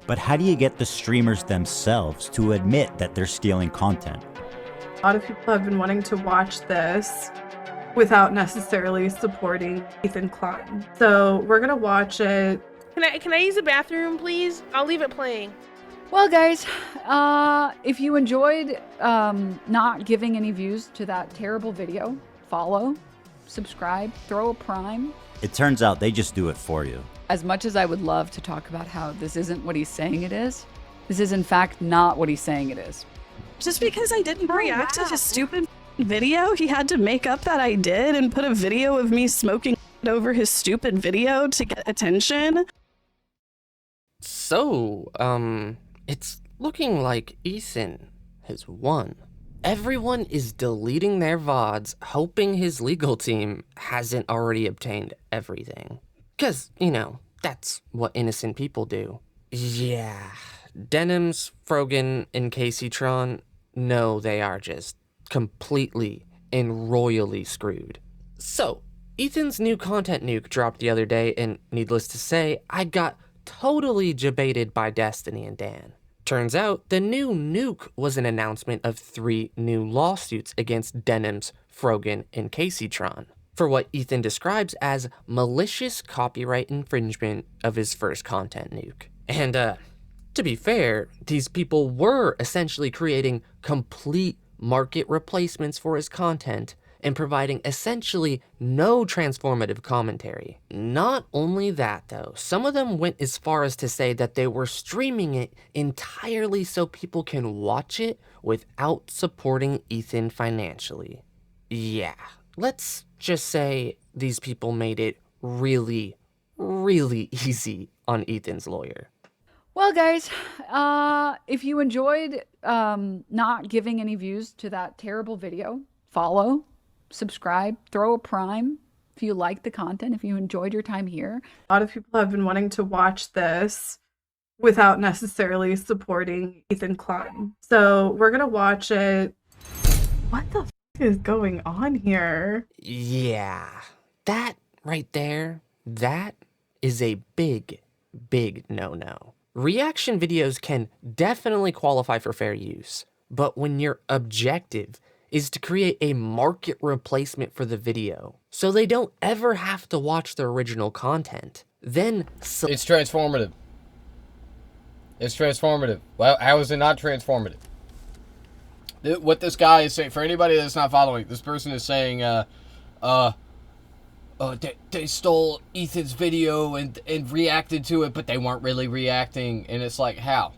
But how do you get the streamers themselves to admit that they're stealing content? A lot of people have been wanting to watch this without necessarily supporting Ethan Klein. So we're gonna watch it. Can I use the bathroom, please? I'll leave it playing. Well, guys, if you enjoyed not giving any views to that terrible video, follow, subscribe, throw a prime. It turns out they just do it for you. As much as I would love to talk about how this isn't what he's saying it is, this is in fact not what he's saying it is. Just because I didn't react to his stupid video, he had to make up that I did and put a video of me smoking over his stupid video to get attention. So, it's looking like Ethan has won. Everyone is deleting their VODs, hoping his legal team hasn't already obtained everything. 'Cause, you know, that's what innocent people do. Yeah, Denims, Frogan, and Caseytron, no, they are just completely and royally screwed. So, Ethan's new content nuke dropped the other day, and needless to say, I got totally debated by Destiny and Dan. Turns out, the new nuke was an announcement of 3 new lawsuits against Denims, Frogan, and Caseytron for what Ethan describes as malicious copyright infringement of his first content nuke. And, to be fair, these people were essentially creating complete market replacements for his content and providing essentially no transformative commentary. Not only that though, some of them went as far as to say that they were streaming it entirely so people can watch it without supporting Ethan financially. Yeah, let's just say these people made it really, really easy on Ethan's lawyer. Well, guys, if you enjoyed not giving any views to that terrible video, follow, subscribe, throw a prime if you like the content, if you enjoyed your time here. A lot of people have been wanting to watch this without necessarily supporting Ethan Klein. So we're gonna watch it. What the is going on here? Yeah, that right there, that is a big, big no-no. Reaction videos can definitely qualify for fair use, but when your objective is to create a market replacement for the video, so they don't ever have to watch the original content, then it's transformative. It's transformative. Well, how is it not transformative? What this guy is saying, for anybody that's not following, this person is saying, they stole Ethan's video and reacted to it, but they weren't really reacting. And it's like, how?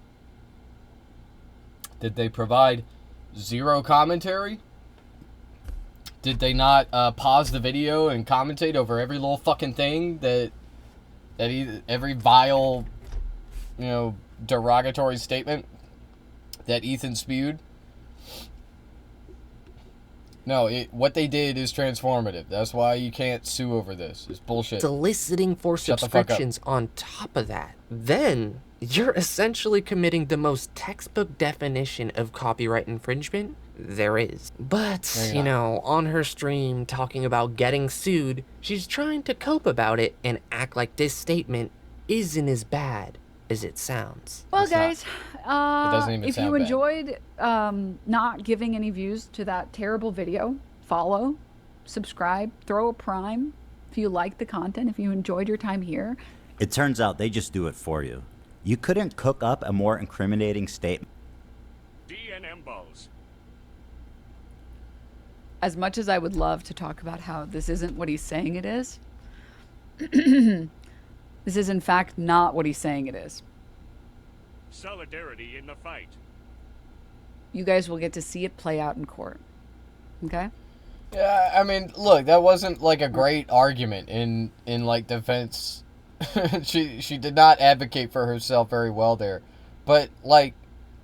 Did they provide zero commentary? Did they not pause the video and commentate over every little fucking thing every vile, derogatory statement that Ethan spewed? No, what they did is transformative. That's why you can't sue over this. It's bullshit. Soliciting for subscriptions on top of that. Then, you're essentially committing the most textbook definition of copyright infringement there is. But, on her stream talking about getting sued, she's trying to cope about it and act like this statement isn't as bad as it sounds. Well, It's guys, if you bad. enjoyed not giving any views to that terrible video, follow, subscribe, throw a prime if you like the content, if you enjoyed your time here. It turns out they just do it for you. You couldn't cook up a more incriminating statement. DNM balls. As much as I would love to talk about how this isn't what he's saying it is, this is in fact not what he's saying it is. Solidarity in the fight. You guys will get to see it play out in court. Okay? Yeah, I mean, look, that wasn't like a great argument in like defense. she did not advocate for herself very well there. But like,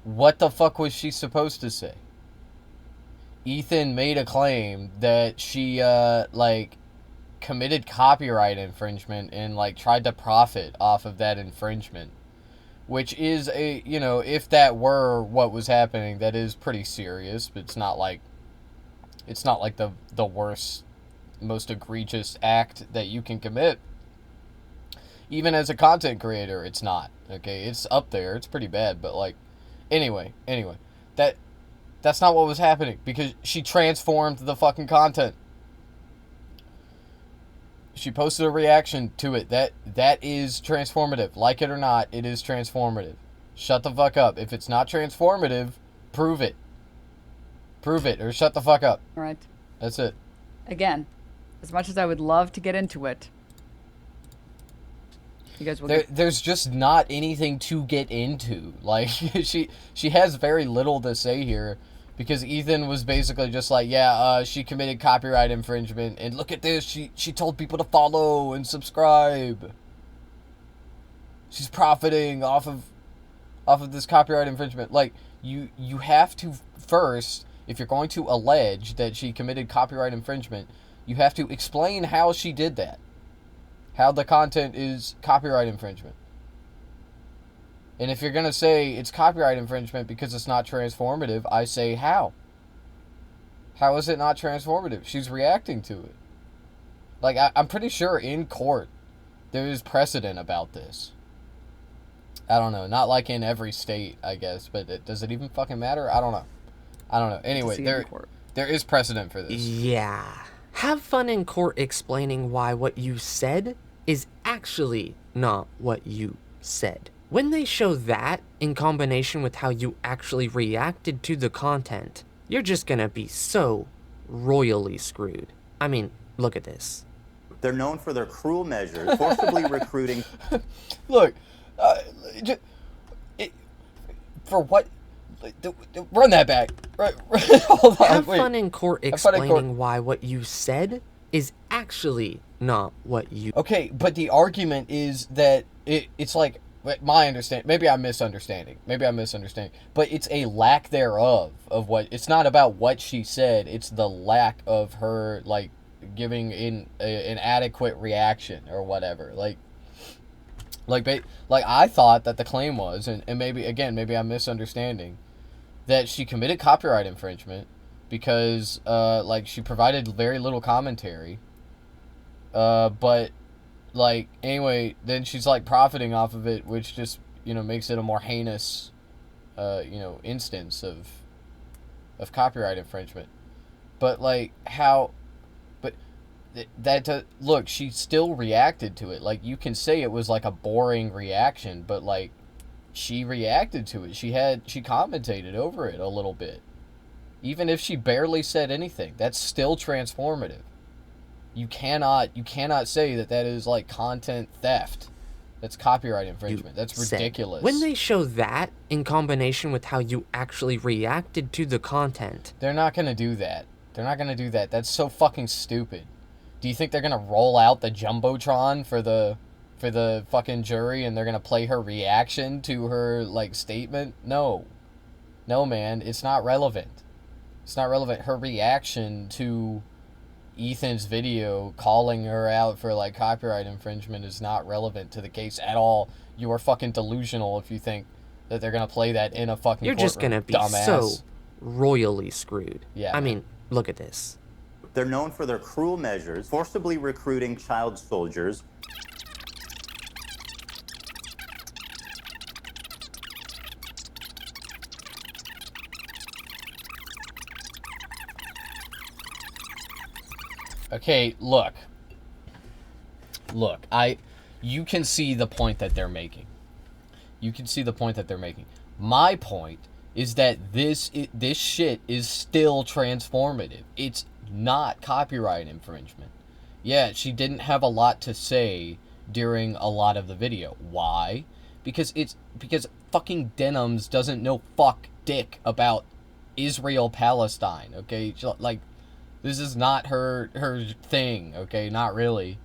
what the fuck was she supposed to say? Ethan made a claim that she committed copyright infringement and like tried to profit off of that infringement, which is if that were what was happening, that is pretty serious. But it's not like the worst, most egregious act that you can commit. Even as a content creator, it's not. Okay, it's up there. It's pretty bad, but like, anyway, that's not what was happening because she transformed the fucking content. She posted a reaction to it. That is transformative. Like it or not, it is transformative. Shut the fuck up. If it's not transformative, prove it. Prove it or shut the fuck up. All right. That's it. Again, as much as I would love to get into it, you guys will There's just not anything to get into. Like, she has very little to say here because Ethan was basically just like, yeah, she committed copyright infringement, and look at this, she told people to follow and subscribe. She's profiting off of this copyright infringement. Like, you have to first, if you're going to allege that she committed copyright infringement, you have to explain how she did that. How the content is copyright infringement. And if you're going to say it's copyright infringement because it's not transformative, I say how? How is it not transformative? She's reacting to it. Like, I'm pretty sure in court there is precedent about this. I don't know. Not like in every state, I guess. But does it even fucking matter? I don't know. Anyway, there is precedent for this. Yeah. Have fun in court explaining why what you said is actually not what you said. When they show that in combination with how you actually reacted to the content, you're just gonna be so royally screwed. I mean, look at this. They're known for their cruel measures, forcibly recruiting. Look, for what? Run that back. Hold on. Have wait. fun in court explaining why what you said is actually not what you... Okay, but the argument is that it's like, my understanding, maybe I'm misunderstanding, but it's a lack thereof of what, it's not about what she said, it's the lack of her, like, giving an adequate reaction or whatever. Like I thought that the claim was, and maybe, again, maybe I'm misunderstanding, that she committed copyright infringement because, like, she provided very little commentary, but, like, anyway, then she's, like, profiting off of it, which just, you know, makes it a more heinous, you know, instance of copyright infringement. But, like, how... look, she still reacted to it. Like, you can say it was like a boring reaction, but like, she reacted to it. She commentated over it a little bit. Even if she barely said anything, that's still transformative. You cannot say that is like content theft. That's copyright infringement. That's ridiculous. When they show that in combination with how you actually reacted to the content, they're not gonna do that. That's so fucking stupid. Do you think they're gonna roll out the Jumbotron for the fucking jury and they're gonna play her reaction to her, like, statement? No, man, it's not relevant. Her reaction to Ethan's video calling her out for, like, copyright infringement is not relevant to the case at all. You are fucking delusional if you think that they're gonna play that in a fucking you're courtroom, just gonna be dumbass. so royally screwed. Yeah. I mean, look at this. They're known for their cruel measures, forcibly recruiting child soldiers. Okay, look, you can see the point that they're making. My point is that this shit is still transformative. It's not copyright infringement. Yeah, she didn't have a lot to say during a lot of the video. Why? Because fucking Denims doesn't know fuck dick about Israel-Palestine, okay? Like, this is not her thing, okay? Not really.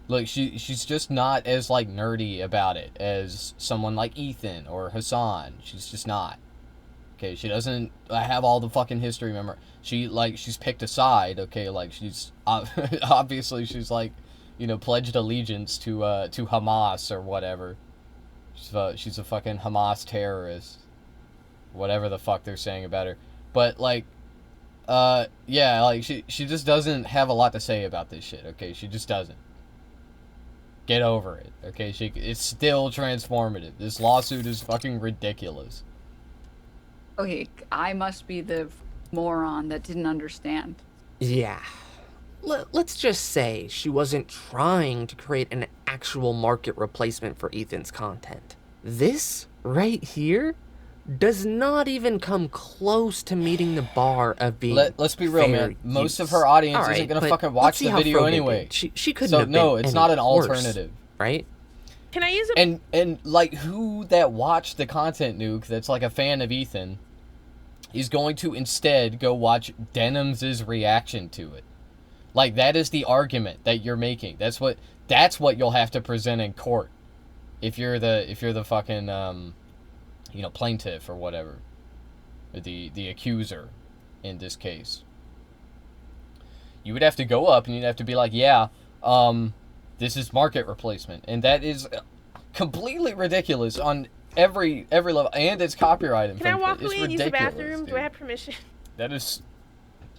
Like, she's just not as, like, nerdy about it as someone like Ethan or Hassan. She's just not. Okay, she doesn't have all the fucking history memory. She's picked a side, okay? Like, she's... obviously, she's, like, you know, pledged allegiance to Hamas or whatever. She's a fucking Hamas terrorist. Whatever the fuck they're saying about her. But, like... yeah, like, she just doesn't have a lot to say about this shit, okay? She just doesn't. Get over it, okay? It's still transformative. This lawsuit is fucking ridiculous. Okay, I must be the moron that didn't understand. Yeah. Let's just say she wasn't trying to create an actual market replacement for Ethan's content. This right here does not even come close to meeting the bar of being Let's be real, man. Most of her audience isn't gonna fucking watch the video anyway. She couldn't so have no, been it's any not an worse, alternative, right? Can I use a and like who that watched the content, Nuke, that's like a fan of Ethan, is going to instead go watch Denim's reaction to it. Like, that is the argument that you're making. That's what you'll have to present in court if you're the fucking you know, plaintiff or whatever, or the accuser in this case. You would have to go up and you'd have to be like, yeah, this is market replacement, and that is completely ridiculous on every level, and it's copyright infringement. Can I walk It's away and use the ridiculous, bathroom? dude. Do I have permission? That is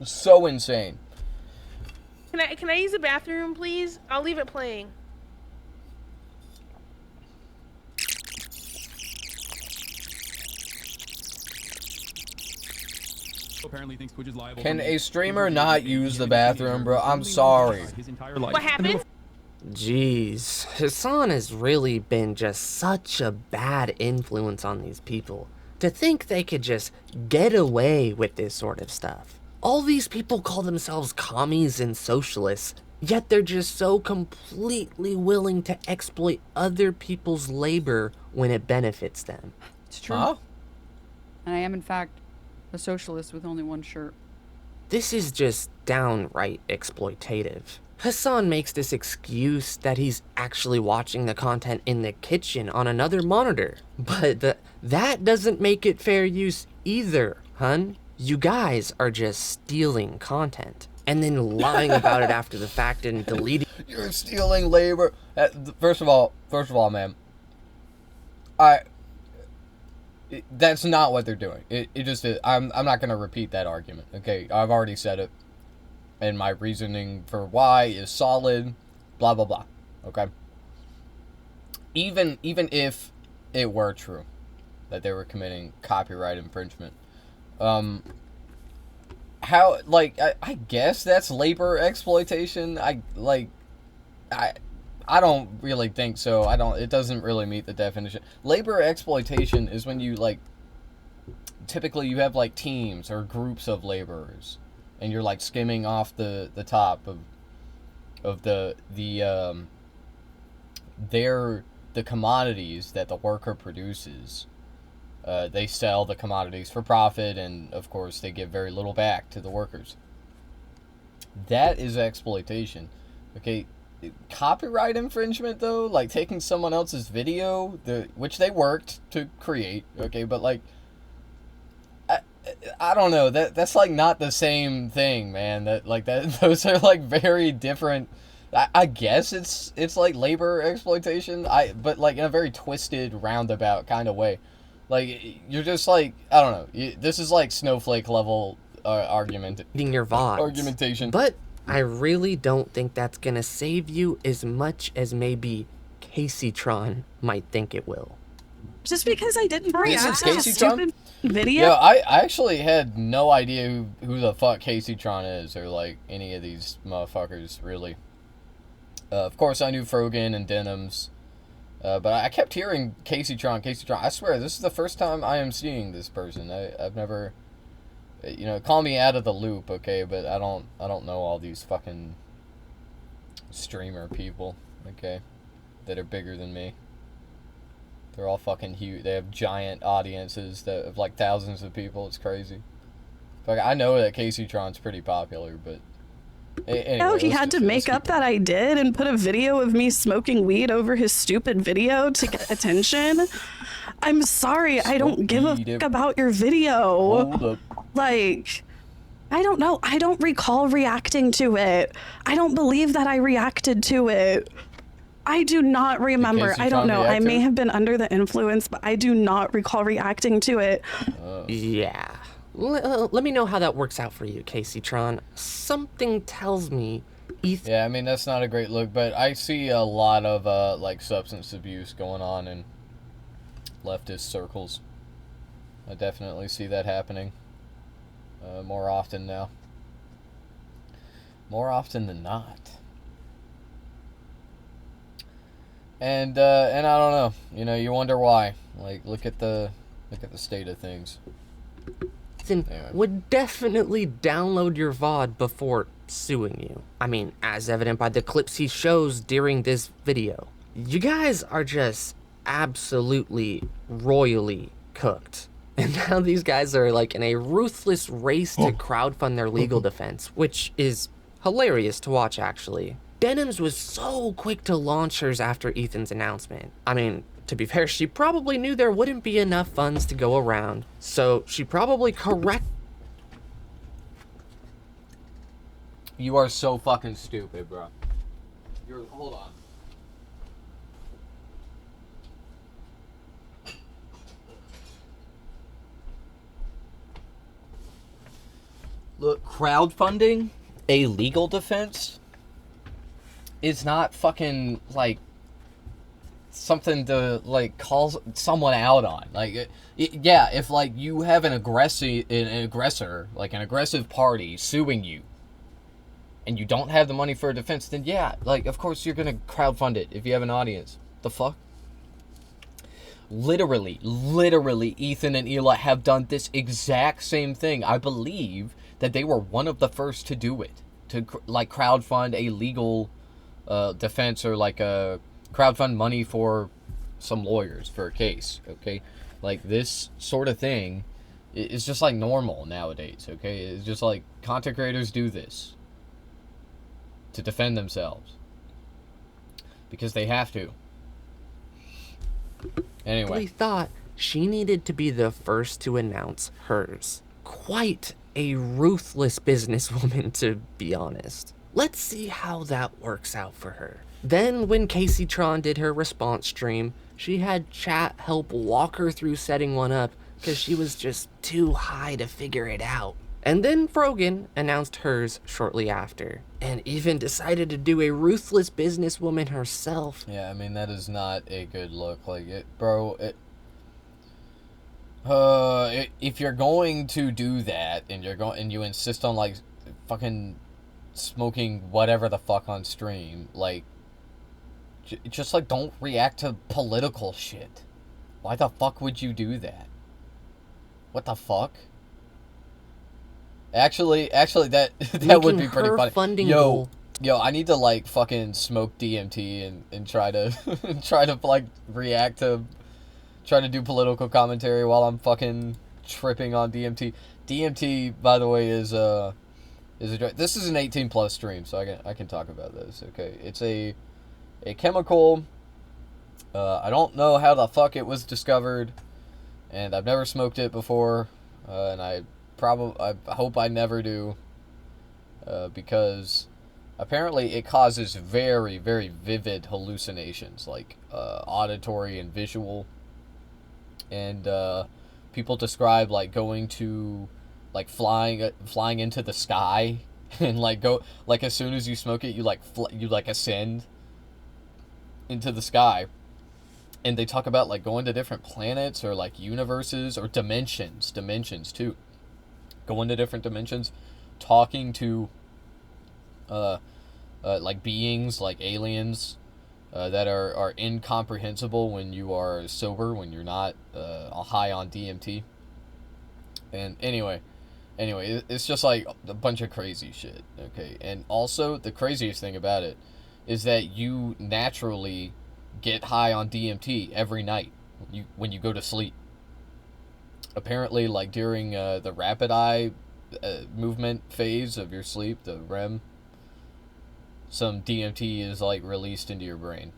so insane. Can I use the bathroom, please? I'll leave it playing. Apparently thinks Twitch is liable. Can a streamer not use the bathroom, bro? I'm sorry. What happened? Jeez, Hassan has really been just such a bad influence on these people. To think they could just get away with this sort of stuff. All these people call themselves commies and socialists, yet they're just so completely willing to exploit other people's labor when it benefits them. It's true. Huh? And I am, in fact, a socialist with only one shirt. This is just downright exploitative. Hassan makes this excuse that he's actually watching the content in the kitchen on another monitor. But that doesn't make it fair use either, hun. You guys are just stealing content and then lying about it after the fact and deleting. You're stealing labor. First of all, man. That's not what they're doing. It just is. I'm not gonna repeat that argument. Okay, I've already said it, and my reasoning for why is solid. Blah blah blah. Okay. Even if it were true that they were committing copyright infringement, how, like, I guess that's labor exploitation. I don't really think so. It doesn't really meet the definition. Labor exploitation is when you, like, typically you have, like, teams or groups of laborers, and you're, like, skimming off the top of the commodities that the worker produces. They sell the commodities for profit, and of course they give very little back to the workers. That is exploitation. Okay, copyright infringement, though, like taking someone else's video, which they worked to create, okay, but like, I don't know, that's like not the same thing, man. Those are like very different. I guess it's like labor exploitation, but like in a very twisted, roundabout kind of way. Like, you're just like, I don't know, this is like snowflake level argumentation. But I really don't think that's gonna save you as much as maybe Caseytron might think it will. Just because I didn't react to a Caseytron? stupid video. Yeah, I actually had no idea who the fuck Caseytron is, or like any of these motherfuckers, really. Of course, I knew Frogan and Denim's. But I kept hearing Caseytron. I swear, this is the first time I am seeing this person. I've never, you know, call me out of the loop, okay? But I don't know all these fucking streamer people, okay, that are bigger than me. They're all fucking huge. They have giant audiences that have like thousands of people. It's crazy. Like, I know that Caseytron's pretty popular, but. Anyway, No, he had to make up that I did and put a video of me smoking weed over his stupid video to get attention. I'm sorry, I don't give a fuck about your video. Hold up. Like, I don't know. I don't recall reacting to it. I don't believe that I reacted to it. I do not remember. I don't know. I may have been under the influence, but I do not recall reacting to it. Yeah. Let me know how that works out for you, Caseytron. Something tells me Yeah, I mean, that's not a great look, but I see a lot of, like, substance abuse going on in leftist circles. I definitely see that happening more often now. More often than not. And I don't know. You know, you wonder why. Like, look at the state of things. Anyway. Would definitely download your VOD before suing you. I mean, as evident by the clips he shows during this video. You guys are just absolutely royally cooked. And now these guys are like in a ruthless race to crowdfund their legal defense, which is hilarious to watch actually. Denims was so quick to launch hers after Ethan's announcement. I mean, to be fair, she probably knew there wouldn't be enough funds to go around, so she probably You are so fucking stupid, bro. Hold on. Look, crowdfunding a legal defense is not fucking, like, something to, like, call someone out on. Like, yeah, if, like, you have an aggressor, like, an aggressive party suing you, and you don't have the money for a defense, then yeah, like, of course you're gonna crowdfund it if you have an audience. The fuck? Literally, Ethan and Eli have done this exact same thing. I believe that they were one of the first to do it. To, like, crowdfund a legal defense, or, like, crowdfund money for some lawyers for a case, okay? Like, this sort of thing is just, like, normal nowadays, okay? It's just, like, content creators do this to defend themselves. Because they have to. Anyway. We thought she needed to be the first to announce hers. Quite a ruthless businesswoman, to be honest. Let's see how that works out for her. Then when Casey Tron did her response stream, she had chat help walk her through setting one up because she was just too high to figure it out. And then Frogan announced hers shortly after, and even decided to do a ruthless businesswoman herself. Yeah, I mean, that is not a good look. Like, if you're going to do that, and you insist on, like, fucking smoking whatever the fuck on stream, like, just, like, don't react to political shit. Why the fuck would you do that? What the fuck? Actually, that would be pretty funny. Yo, I need to, like, fucking smoke DMT and try to like react to, try to do political commentary while I'm fucking tripping on DMT. DMT, by the way, is a this is an 18+ stream, so I can talk about this. Okay, it's a chemical. I don't know how the fuck it was discovered, and I've never smoked it before, and I hope I never do, because apparently it causes very, very vivid hallucinations, like auditory and visual, and people describe, like, going to, like, flying into the sky, and, like, as soon as you smoke it, you like ascend into the sky. And they talk about, like, going to different planets, or, like, universes, or dimensions too. Going to different dimensions, talking to, like, beings, like aliens, that are incomprehensible when you are sober, when you're not high on DMT. And anyway, it's just, like, a bunch of crazy shit, okay? And also, the craziest thing about it is that you naturally get high on DMT every night when you go to sleep. Apparently, like, during the rapid eye movement phase of your sleep, the REM, some DMT is, like, released into your brain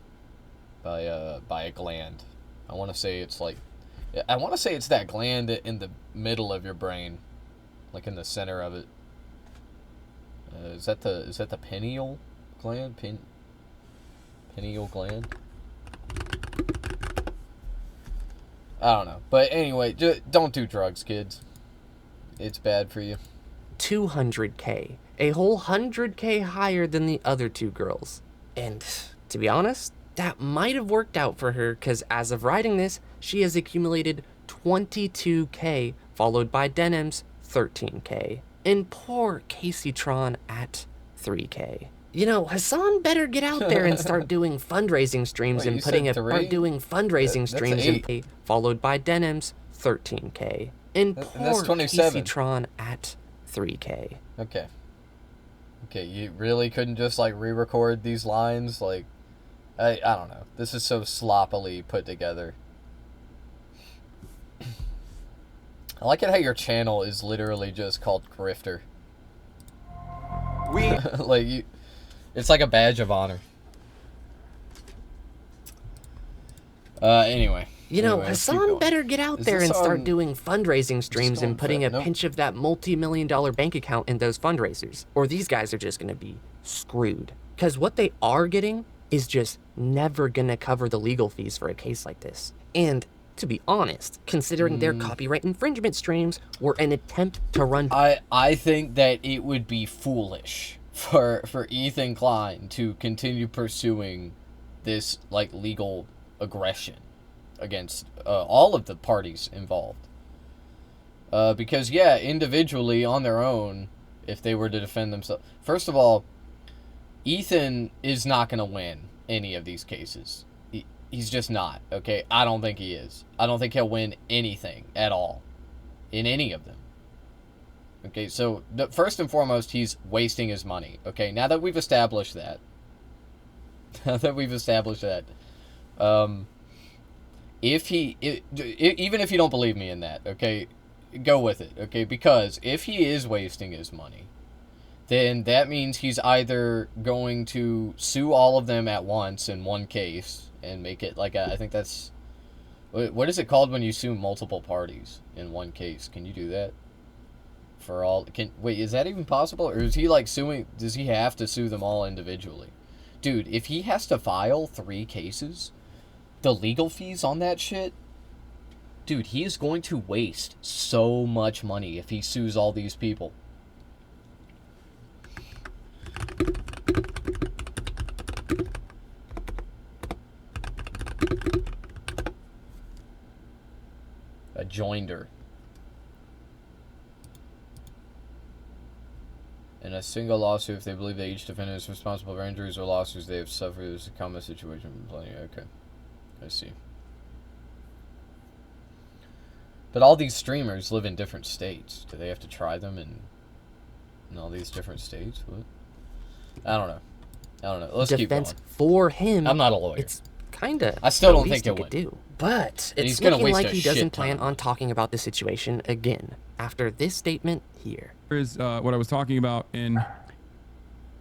by a gland. I want to say it's that gland in the middle of your brain, like in the center of it. Is that the pineal gland? Pineal gland? I don't know. But anyway, don't do drugs, kids. It's bad for you. 200K, a whole 100K higher than the other two girls. And to be honest, that might have worked out for her, because as of writing this, she has accumulated 22K, followed by Denim's 13K, and poor Caseytron at 3K. You know, Hassan better get out there and start doing fundraising streams and putting start doing fundraising streams and pay, followed by Denim's 13K, and poor Caseytron at 3K. Okay. Okay, you really couldn't just like re-record these lines? Like, I don't know. This is so sloppily put together. I like it how your channel is literally just called Grifter. Like you, it's like a badge of honor. Anyway. You know, Hassan better get out there and start doing fundraising streams and putting a pinch of that multi-million-dollar bank account in those fundraisers, or these guys are just gonna be screwed. Because what they are getting is just never gonna cover the legal fees for a case like this. And to be honest, considering their copyright infringement streams were an attempt to run... I think that it would be foolish for Ethan Klein to continue pursuing this, like, legal aggression against all of the parties involved. Because, yeah, individually, on their own, if they were to defend themselves... First of all, Ethan is not going to win any of these cases. He's just not, okay? I don't think he is. I don't think he'll win anything at all in any of them. Okay, so first and foremost, he's wasting his money, okay? Now that we've established that, even if you don't believe me in that, okay, go with it, okay? Because if he is wasting his money, then that means he's either going to sue all of them at once in one case and make it like I think that's... What is it called when you sue multiple parties in one case? Can you do that? For all... Wait, is that even possible? Or is he, like, suing... Does he have to sue them all individually? Dude, if he has to file 3 cases, the legal fees on that shit... Dude, he is going to waste so much money if he sues all these people. A joinder. In a single lawsuit, if they believe that each defendant is responsible for injuries or losses they have suffered, is a common situation. Plenty. Okay. I see. But all these streamers live in different states. Do they have to try them in all these different states? What? I don't know. Let's keep going. For him, I'm not a lawyer. It's kinda... I still don't think he'll win. But it's looking like he doesn't plan on talking about the situation again after this statement here. Is what I was talking about in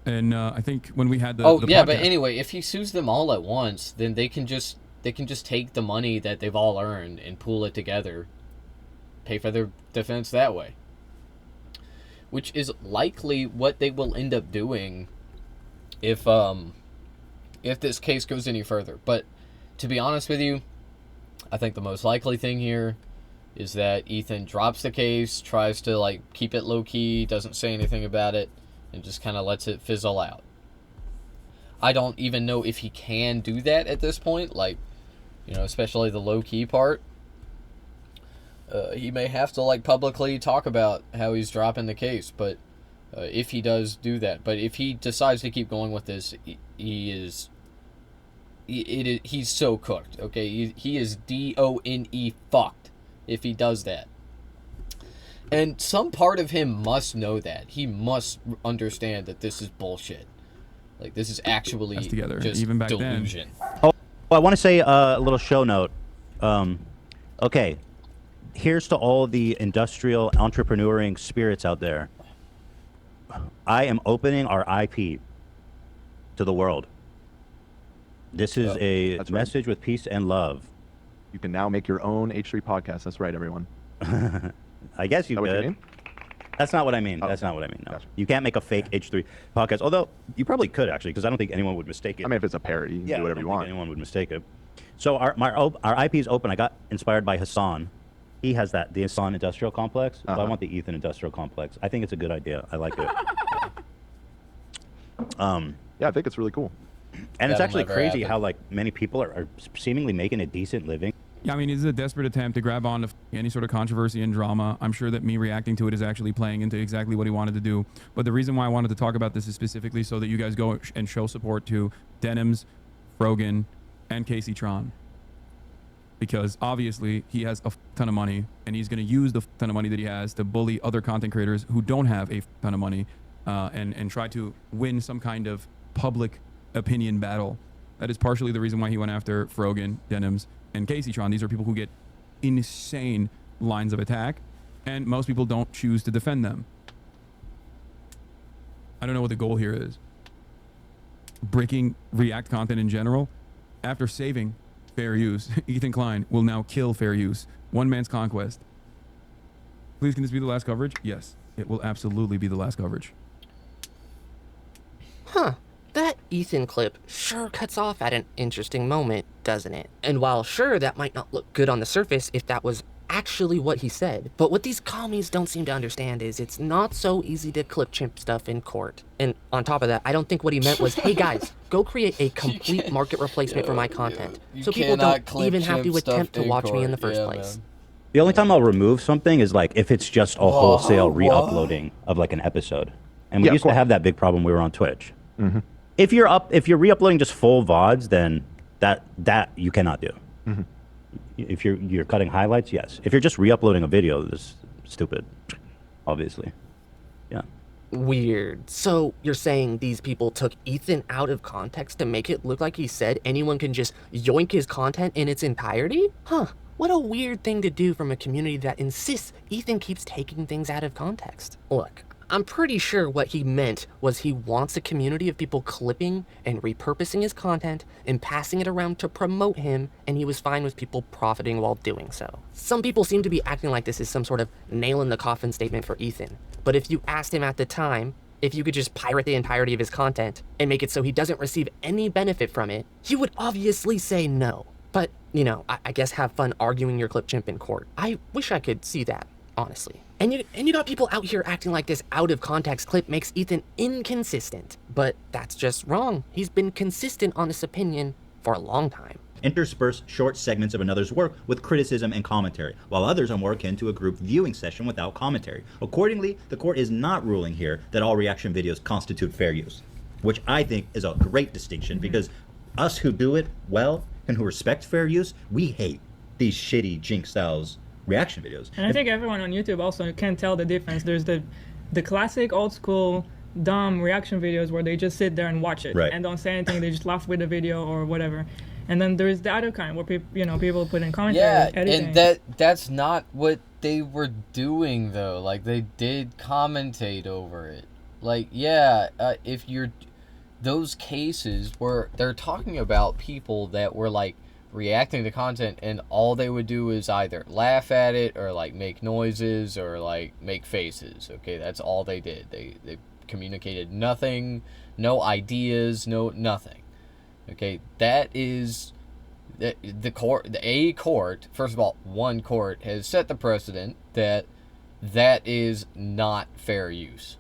I think when we had the yeah, podcast. but anyway, if he sues them all at once, then they can just take the money that they've all earned and pool it together, pay for their defense that way, which is likely what they will end up doing if this case goes any further. But to be honest with you, I think the most likely thing here is that Ethan drops the case, tries to like keep it low-key, doesn't say anything about it, and just kind of lets it fizzle out. I don't even know if he can do that at this point, like, you know, especially the low-key part. He may have to like publicly talk about how he's dropping the case, but if he does do that. But if he decides to keep going with this, he's so cooked, okay? He is D-O-N-E fucked if he does that. And some part of him must know that. He must understand that this is bullshit. Like, this is actually just even back delusion. then. Oh, I want to say a little show note. Okay, here's to all the industrial entrepreneuring spirits out there. I am opening our IP to the world. This is a message with peace and love. You can now make your own H3 podcast. That's right, everyone. I guess you Is that could. what you mean? That's not what I mean. That's not what I mean. No. Gotcha. You can't make a fake H3 podcast. Although you probably could actually, because I don't think anyone would mistake it. I mean, if it's a parody, you can do whatever you want. Anyone would mistake it. So our IP is open. I got inspired by Hassan. he has the Hassan industrial complex. So I Uh-huh. want the Ethan industrial complex. I think it's a good idea. I like it. Yeah, I think it's really cool. And it's That'll actually never crazy happen. how like many people are seemingly making a decent living. Yeah, I mean, this is a desperate attempt to grab on to any sort of controversy and drama. I'm sure that me reacting to it is actually playing into exactly what he wanted to do. But the reason why I wanted to talk about this is specifically so that you guys go and show support to Denims, Frogan, and Casey Tron. Because obviously he has a ton of money, and he's going to use the ton of money that he has to bully other content creators who don't have a ton of money, and try to win some kind of public opinion battle. That is partially the reason why he went after Frogan, Denims, and Casey Tron. These are people who get insane lines of attack, and most people don't choose to defend them. I don't know what the goal here is. Breaking React content in general. After saving fair use, Ethan Klein will now kill fair use. One man's conquest. Please, can this be the last coverage? Yes, it will absolutely be the last coverage. Huh. That Ethan clip sure cuts off at an interesting moment, doesn't it? And while sure that might not look good on the surface if that was actually what he said, but what these commies don't seem to understand is it's not so easy to clip chimp stuff in court. And on top of that, I don't think what he meant was, hey guys, go create a complete market replacement for my content, so people don't even have to attempt to watch me in the first place. Man. The only time I'll remove something is like if it's just a wholesale re-uploading of like an episode. And we Yeah, used of to course. have that big problem. We were on Twitch. Mm-hmm. If you're re-uploading just full VODs, then that you cannot do. Mm-hmm. If you're cutting highlights, yes. If you're just re-uploading a video, that's stupid, obviously. Yeah. Weird. So you're saying these people took Ethan out of context to make it look like he said anyone can just yoink his content in its entirety? Huh. What a weird thing to do from a community that insists Ethan keeps taking things out of context. Look, I'm pretty sure what he meant was he wants a community of people clipping and repurposing his content and passing it around to promote him, and he was fine with people profiting while doing so. Some people seem to be acting like this is some sort of nail-in-the-coffin statement for Ethan. But if you asked him at the time if you could just pirate the entirety of his content and make it so he doesn't receive any benefit from it, he would obviously say no. But, you know, I guess have fun arguing your clip chimp in court. I wish I could see that, honestly. And you got people out here acting like this out of context clip makes Ethan inconsistent. But that's just wrong. He's been consistent on this opinion for a long time. Intersperse short segments of another's work with criticism and commentary, while others are more akin to a group viewing session without commentary. Accordingly, the court is not ruling here that all reaction videos constitute fair use, which I think is a great distinction, because us who do it well and who respect fair use, we hate these shitty Jinx styles reaction videos. And I think everyone on YouTube also can tell the difference. There's the classic old school dumb reaction videos where they just sit there and watch it and don't say anything. They just laugh with the video or whatever. And then there's the other kind where people put in commentary, editing. And that's not what they were doing though. Like, they did commentate over it. Like, yeah, if you're those cases where they're talking about people that were like reacting to content and all they would do is either laugh at it or like make noises or like make faces. Okay, that's all they did. They communicated nothing, no ideas, no nothing. Okay, that is the court. A court, first of all, one court has set the precedent that is not fair use.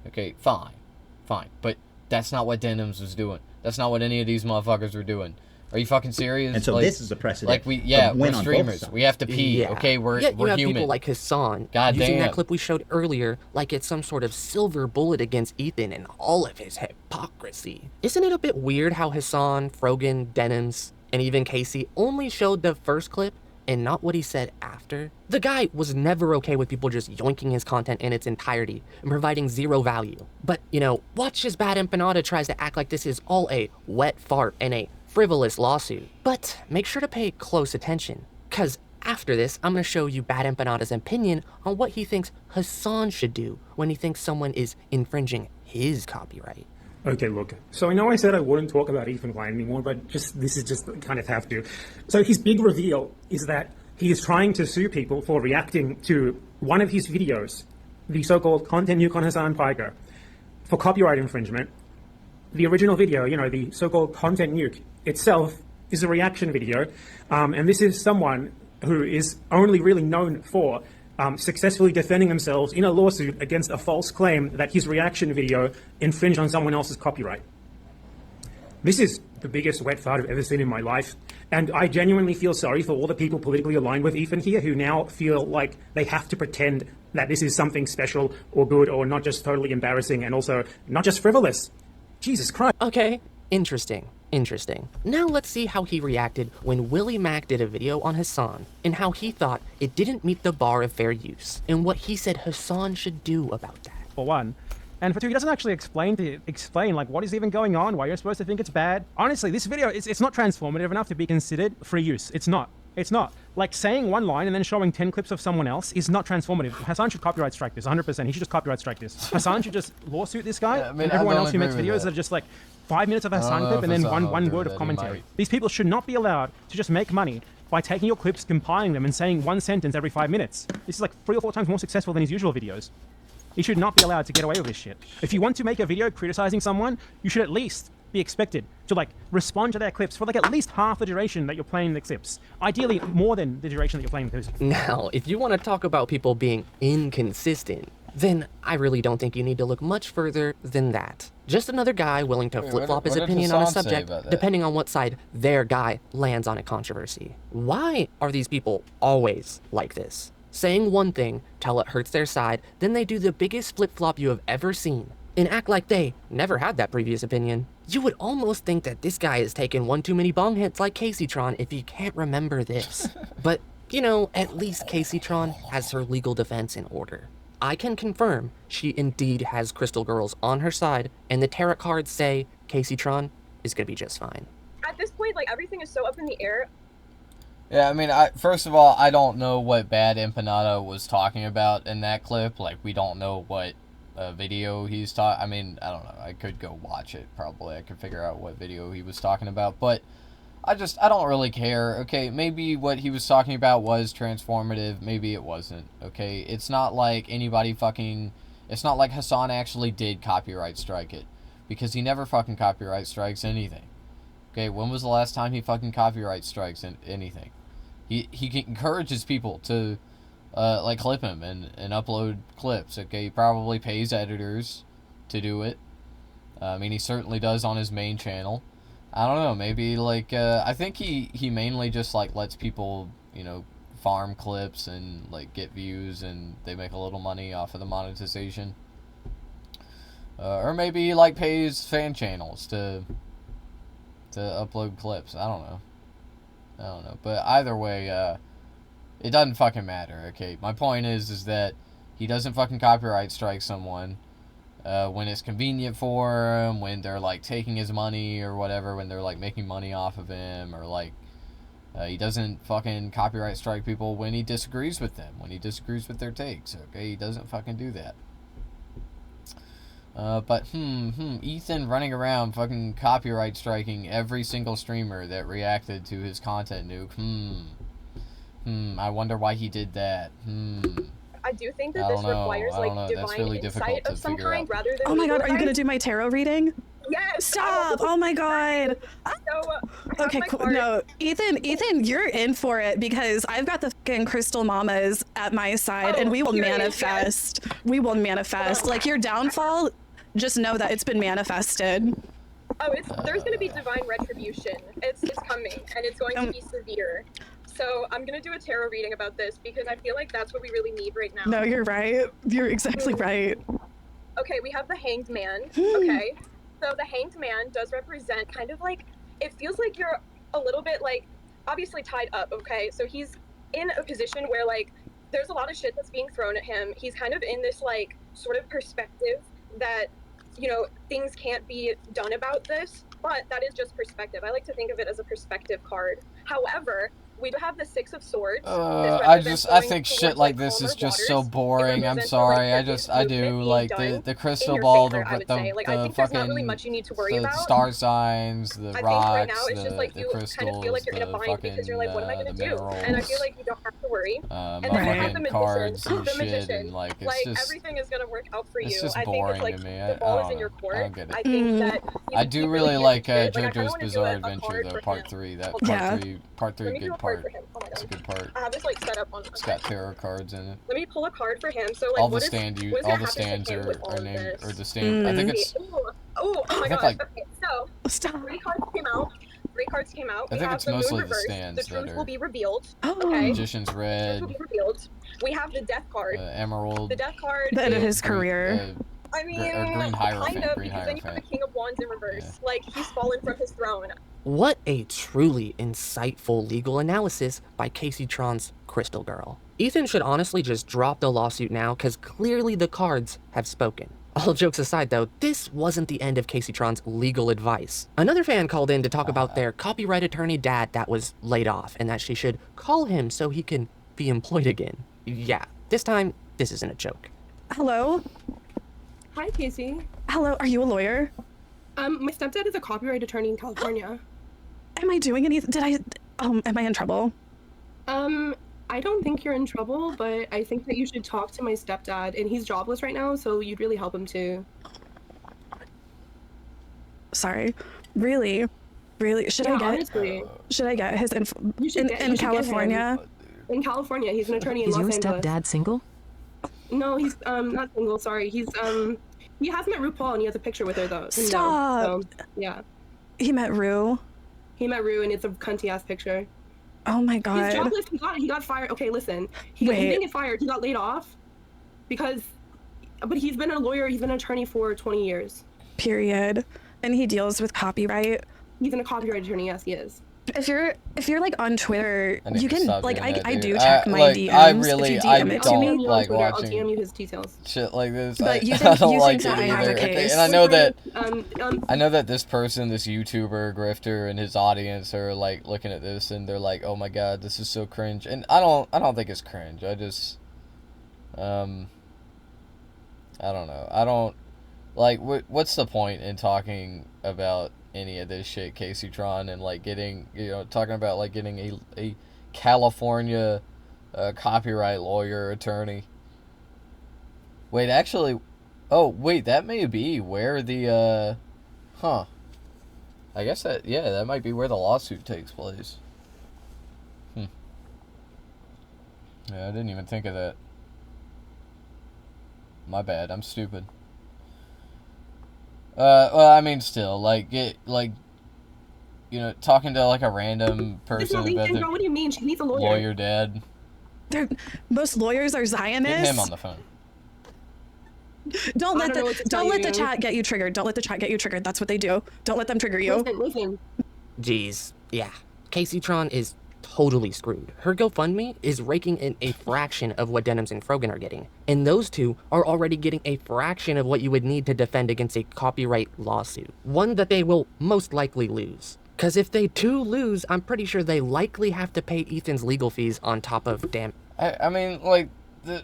Okay, fine, but that's not what Denims was doing. That's not what any of these motherfuckers were doing. Are you fucking serious? And so like, this is a precedent. Like we're streamers. We have to pee. Okay, we're you human. have people like Hassan using that clip we showed earlier like it's some sort of silver bullet against Ethan and all of his hypocrisy. Isn't it a bit weird how Hassan, Frogan, Denims, and even Casey only showed the first clip and not what he said after? The guy was never okay with people just yoinking his content in its entirety and providing zero value. But, watch as Bad Empanada tries to act like this is all a wet fart and a frivolous lawsuit. But make sure to pay close attention, because after this, I'm going to show you Bad Empanada's opinion on what he thinks Hassan should do when he thinks someone is infringing his copyright. Okay, look. So I know I said I wouldn't talk about Ethan Klein anymore, but this is just kind of have to. So his big reveal is that he is trying to sue people for reacting to one of his videos, the so-called Content Nuke on Hassan Piker, for copyright infringement. The original video, the so-called Content Nuke itself, is a reaction video, and this is someone who is only really known for successfully defending themselves in a lawsuit against a false claim that his reaction video infringed on someone else's copyright. This is the biggest wet fart I've ever seen in my life, and I genuinely feel sorry for all the people politically aligned with Ethan here who now feel like they have to pretend that this is something special or good or not just totally embarrassing and also not just frivolous. Jesus Christ. Okay, interesting. Now let's see how he reacted when Willie Mac did a video on Hassan and how he thought it didn't meet the bar of fair use and what he said Hassan should do about that. For one. And for two, he doesn't actually explain like what is even going on, why you're supposed to think it's bad. Honestly, this video, it's not transformative enough to be considered free use. It's not. Like saying one line and then showing 10 clips of someone else is not transformative. Hassan should copyright strike this, 100%. He should just copyright strike this. Hassan should just lawsuit this guy and everyone else who makes videos that are just like 5 minutes of a Hassan clip and then one word of commentary. These people should not be allowed to just make money by taking your clips, compiling them, and saying one sentence every 5 minutes. This is like 3 or 4 times more successful than his usual videos. He should not be allowed to get away with this shit. If you want to make a video criticizing someone, you should at least be expected to like respond to their clips for like at least half the duration that you're playing the clips. Ideally, more than the duration that you're playing the clips. Now, if you want to talk about people being inconsistent, then I really don't think you need to look much further than that. Just another guy willing to flip-flop his opinion on a subject, depending on what side their guy lands on a controversy. Why are these people always like this? Saying one thing till it hurts their side, then they do the biggest flip-flop you have ever seen, and act like they never had that previous opinion. You would almost think that this guy has taken one too many bong hits like Caseytron if you can't remember this. But, you know, at least Caseytron has her legal defense in order. I can confirm she indeed has Crystal Girls on her side, and the tarot cards say Caseytron is gonna be just fine. At this point, like, everything is so up in the air. Yeah, I mean, first of all, I don't know what Bad Empanada was talking about in that clip. Like, we don't know what video he's talking. I mean, I don't know. I could go watch it, probably. I could figure out what video he was talking about. But I don't really care. Okay, maybe what he was talking about was transformative. Maybe it wasn't. Okay, it's not like anybody fucking... It's not like Hassan actually did copyright strike it. Because he never fucking copyright strikes anything. Okay, when was the last time he fucking copyright strikes anything? He encourages people to, like, clip him and upload clips, okay? He probably pays editors to do it. I mean, he certainly does on his main channel. I don't know, maybe, like, I think he mainly just, like, lets people, you know, farm clips and, like, get views and they make a little money off of the monetization. Or maybe he, like, pays fan channels to upload clips. I don't know. But either way, it doesn't fucking matter, okay? My point is that he doesn't fucking copyright strike someone when it's convenient for him, when they're, like, taking his money or whatever, when they're, like, making money off of him, or, like, he doesn't fucking copyright strike people when he disagrees with them, when he disagrees with their takes, okay? He doesn't fucking do that. But, Ethan running around fucking copyright striking every single streamer that reacted to his content nuke. I wonder why he did that. I do think that this requires, like, divine insight of some kind rather than... Oh my god, are you gonna do my tarot reading? Yes! Stop! Oh my god! So, okay, cool. No, Ethan, you're in for it because I've got the fucking crystal mamas at my side and we will manifest. Yes. We will manifest. Like, your downfall... Just know that it's been manifested. Oh, there's going to be divine retribution. It's coming, and it's going to be severe. So I'm going to do a tarot reading about this because I feel like that's what we really need right now. No, you're right. You're exactly right. Okay, we have the Hanged Man. Okay, so the Hanged Man does represent kind of like, it feels like you're a little bit like, obviously tied up, okay? So he's in a position where like, there's a lot of shit that's being thrown at him. He's kind of in this like, sort of perspective that, you know, things can't be done about this, but that is just perspective. I like to think of it as a perspective card. However, we have the Six of Swords. I think shit like this is just so boring. I'm sorry. I do like the crystal ball, the fucking the star signs, the rocks, the crystals, the fucking the minerals. And I feel like you don't have to worry. And then we have the cards and shit, and like it's just everything is gonna work out for you. It's just I boring think it's, to me. the ball is in your court. I don't get it. I think that I do really like JoJo's Bizarre Adventure though, part 3. That part 3 good part. card part. for him. Oh my That's a god. good part. I have this like set up on. It's got tarot cards in it. Let me pull a card for him. So like, All the what is stands him with all are of named, this? or the stand. I think it's. Oh my I think, gosh. like- Okay, so three cards came out. I We think have it's the moon mostly the reversed. stands The truth that will are. be revealed. Okay. Magician's red. Will be revealed. We have the death card. Emerald. The death card. The end of his green- career. I mean, or green Hierophant. kind of, Green because then you have the Hierophant. King of Wands in reverse. Like, he's fallen from his throne. What a truly insightful legal analysis by Casey Tron's Crystal Girl. Ethan should honestly just drop the lawsuit now, because clearly the cards have spoken. All jokes aside though, this wasn't the end of Casey Tron's legal advice. Another fan called in to talk about their copyright attorney dad that was laid off, and that she should call him so he can be employed again. Yeah, this time, this isn't a joke. Hello? Hi, Casey. Hello, are you a lawyer? My stepdad is a copyright attorney in California. Am I doing anything? Am I in trouble? I don't think you're in trouble, but I think that you should talk to my stepdad, and he's jobless right now, so you'd really help him too. Sorry. Really? Should I get his info in California? In California, he's an attorney in Los Angeles. Is your stepdad single? No, he's not single. Sorry, he has met RuPaul, and he has a picture with her though. Stop. So, yeah. He met Rue. He met Rue, and it's a cunty ass picture. Oh my god. He's jobless. He got fired. Okay, listen. He didn't get fired. He got laid off but he's been a lawyer. He's been an attorney for 20 years. Period. And he deals with copyright. He's a copyright attorney. Yes, he is. If you're like on Twitter, you can like I do dude. check my DMs. I really, if you DM it to don't me. like I'll watching DM you his details. shit like this. But you I think don't you like think that it I have a either. Okay, case? and I know that this YouTuber Grifter and his audience are like looking at this and they're like, "Oh my god, this is so cringe." And I don't think it's cringe. I just I don't know. I don't like what's the point in talking about any of this shit, Casey Tron, and like getting, talking about like getting a California copyright lawyer attorney. Wait, actually, that may be where the I guess that might be where the lawsuit takes place. Yeah, I didn't even think of that. My bad, I'm stupid. Well, I mean, still, talking to like a random person about girl, what do you mean? She needs a lawyer. Lawyer dad. Most lawyers are Zionists. Get him on the phone. Don't let the chat get you triggered. Don't let the chat get you triggered. That's what they do. Don't let them trigger you. Listen. Jeez, yeah. Casey Tron is totally screwed. Her GoFundMe is raking in a fraction of what Denims and Frogan are getting. And those two are already getting a fraction of what you would need to defend against a copyright lawsuit. One that they will most likely lose. Because if they do lose, I'm pretty sure they likely have to pay Ethan's legal fees on top of I mean, like, the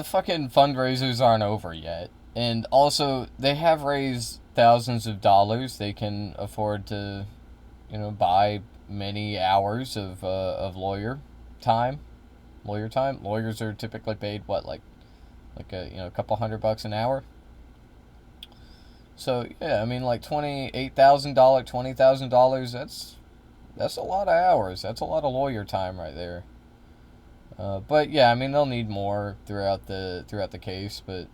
fucking fundraisers aren't over yet. And also, they have raised thousands of dollars. They can afford to, buy many hours of lawyer time. Lawyers are typically paid what, like a couple $100 an hour. So yeah, I mean, like $28,000, $20,000. That's a lot of hours. That's a lot of lawyer time right there. But yeah, I mean, they'll need more throughout the case, but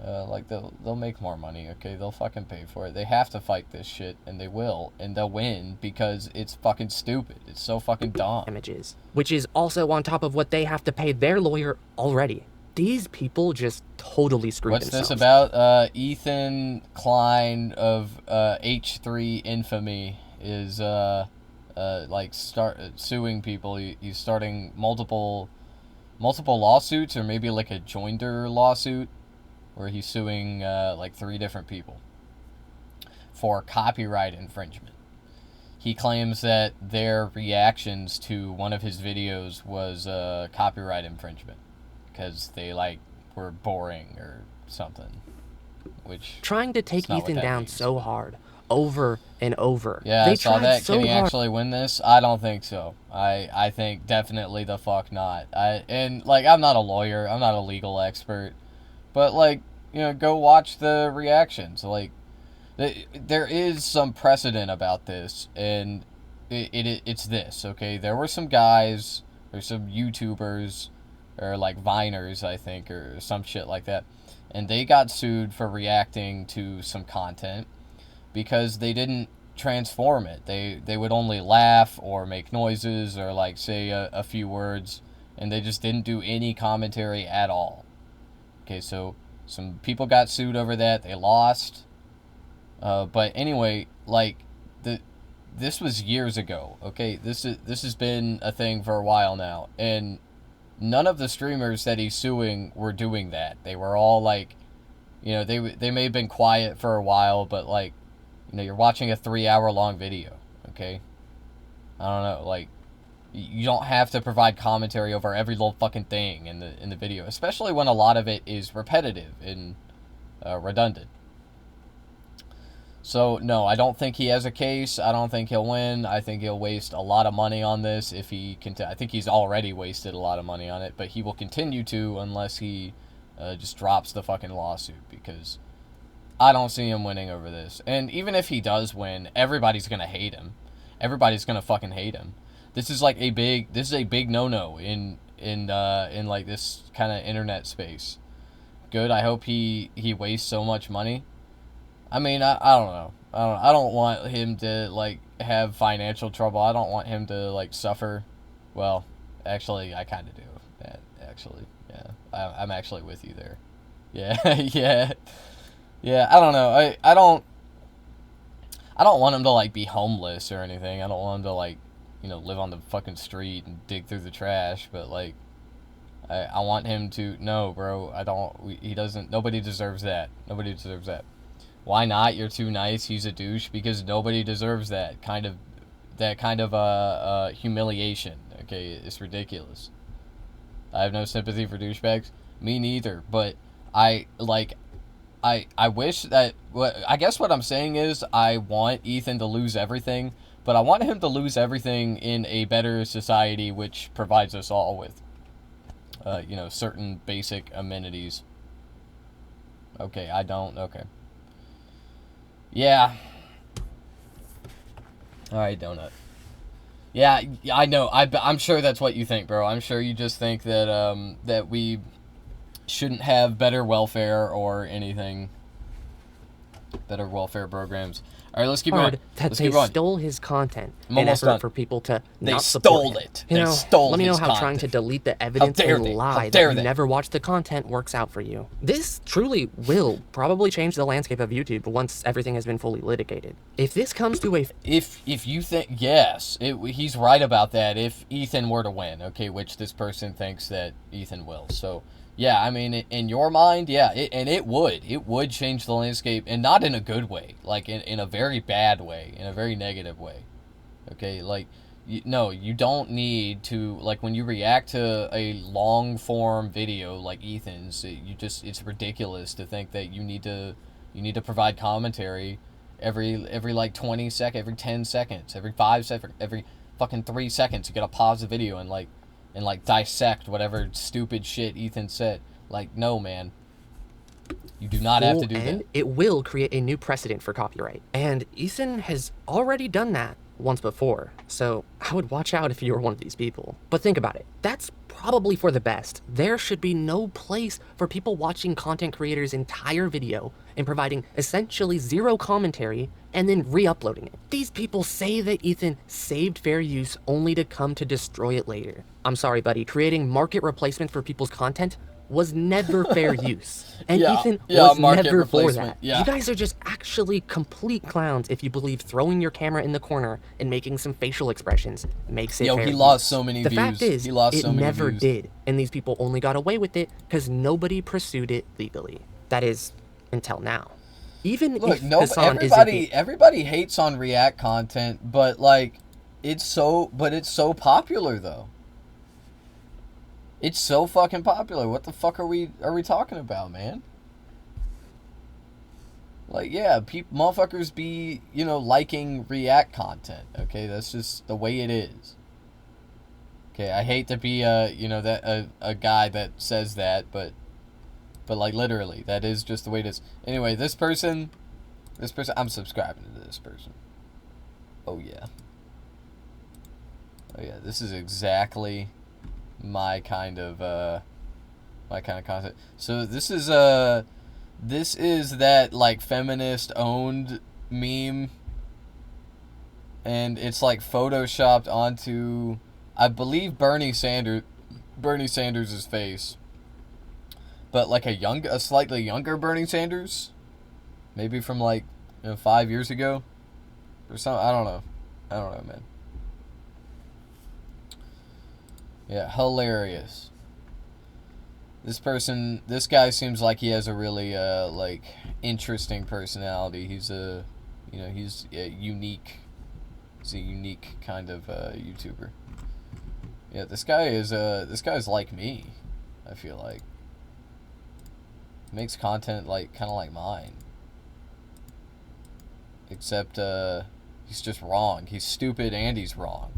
they'll make more money. Okay, they'll fucking pay for it. They have to fight this shit, and they will, and they'll win because it's fucking stupid. It's so fucking dumb. Damages, which is also on top of what they have to pay their lawyer already. These people just tototally screwed themselves. What's this about? Ethan Klein of H3 infamy is suing people. He's starting multiple lawsuits, or maybe like a joinder lawsuit, where he's suing 3 different people for copyright infringement. He claims that their reactions to one of his videos was copyright infringement because they were boring or something. Which trying to take Ethan down so hard over and over. Yeah, they I saw that. So Can he hard. actually win this? I don't think so. I think definitely the fuck not. I'm not a lawyer. I'm not a legal expert. But go watch the reactions. There is some precedent about this, and it's this, okay? There were some guys, or some YouTubers, or like Viners, I think, or some shit like that, and they got sued for reacting to some content because they didn't transform it. They would only laugh or make noises or like say a few words, and they just didn't do any commentary at all. Okay, so some people got sued over that. They lost. But anyway, like this was years ago. Okay, this has been a thing for a while now, and none of the streamers that he's suing were doing that. They were all like, you know, they may have been quiet for a while, but like, you know, you're watching a 3-hour-long video. Okay, I don't know, like, you don't have to provide commentary over every little fucking thing in the video, especially when a lot of it is repetitive and redundant. So, no, I don't think he has a case. I don't think he'll win. I think he'll waste a lot of money on this if he can. I think he's already wasted a lot of money on it, but he will continue to unless he just drops the fucking lawsuit, because I don't see him winning over this. And even if he does win, everybody's going to hate him. Everybody's going to fucking hate him. This is like a big no-no in like this kind of internet space. Good. I hope he wastes so much money. I mean, I don't know. I don't want him to like have financial trouble. I don't want him to like suffer. Well, actually, I kind of do. Actually, yeah. I'm actually with you there. Yeah, yeah. I don't know. I don't want him to like be homeless or anything. I don't want him to like, you know, live on the fucking street and dig through the trash. But like, I want him to. No, bro. I don't. He doesn't. Nobody deserves that. Nobody deserves that. Why not? You're too nice. He's a douche. Because nobody deserves that kind of humiliation. Okay, it's ridiculous. I have no sympathy for douchebags. Me neither. But I wish that. I guess what I'm saying is I want Ethan to lose everything, but I want him to lose everything in a better society, which provides us all with, you know, certain basic amenities. Okay, I don't. Okay. Yeah. Alright, Donut. Yeah, I know. I'm sure that's what you think, bro. I'm sure you just think that, that we shouldn't have better welfare or anything. Better welfare programs. Alright, let's keep going. Let's keep going. Stole his content in effort for people to not support him. You know, stole let me know his how content. trying to delete the evidence and lie that you never watched the content works out for you. This truly will probably change the landscape of YouTube once everything has been fully litigated. If this comes to a... If you think... Yes, he's right about that. If Ethan were to win, okay, which this person thinks that Ethan will. So... yeah, I mean, in your mind, yeah, it would change the landscape, and not in a good way, like in a very bad way, in a very negative way, okay, like, no, you don't need to, like, when you react to a long-form video like Ethan's, it's ridiculous to think that you need to provide commentary every like 20 seconds, every 10 seconds, every 5 seconds, every fucking 3 seconds, you gotta pause the video and dissect whatever stupid shit Ethan said. Like, no, man. You do not have to do that. It will create a new precedent for copyright. And Ethan has already done that once before. So I would watch out if you were one of these people. But think about it. That's probably for the best. There should be no place for people watching content creators' entire video and providing essentially zero commentary and then re-uploading it. These people say that Ethan saved fair use only to come to destroy it later. I'm sorry, buddy. Creating market replacement for people's content was never fair use. And Ethan was never for that. Yeah. You guys are just actually complete clowns if you believe throwing your camera in the corner and making some facial expressions makes it fair he use. lost so many The views. fact is, He lost it so many never views. did. And these people only got away with it because nobody pursued it legally. That is, until now. Even Look, if no, Hassan everybody hates on React content, but like, it's so popular though. It's so fucking popular. What the fuck are we talking about, man? Like, yeah, motherfuckers be, you know, liking React content. Okay, that's just the way it is. Okay, I hate to be a guy that says that, but like literally, that is just the way it is. Anyway, this person, I'm subscribing to this person. Oh yeah. Oh yeah, this is exactly my kind of content. So this is that like feminist owned meme, and it's like photoshopped onto, I believe, Bernie Sanders' face, but like a slightly younger Bernie Sanders, maybe from like 5 years ago or something. I don't know, man. Yeah, hilarious. This guy seems like he has a really like interesting personality. He's a unique kind of YouTuber. Yeah, this guy's like me, I feel like. Makes content like kind of like mine. Except he's just wrong. He's stupid and he's wrong.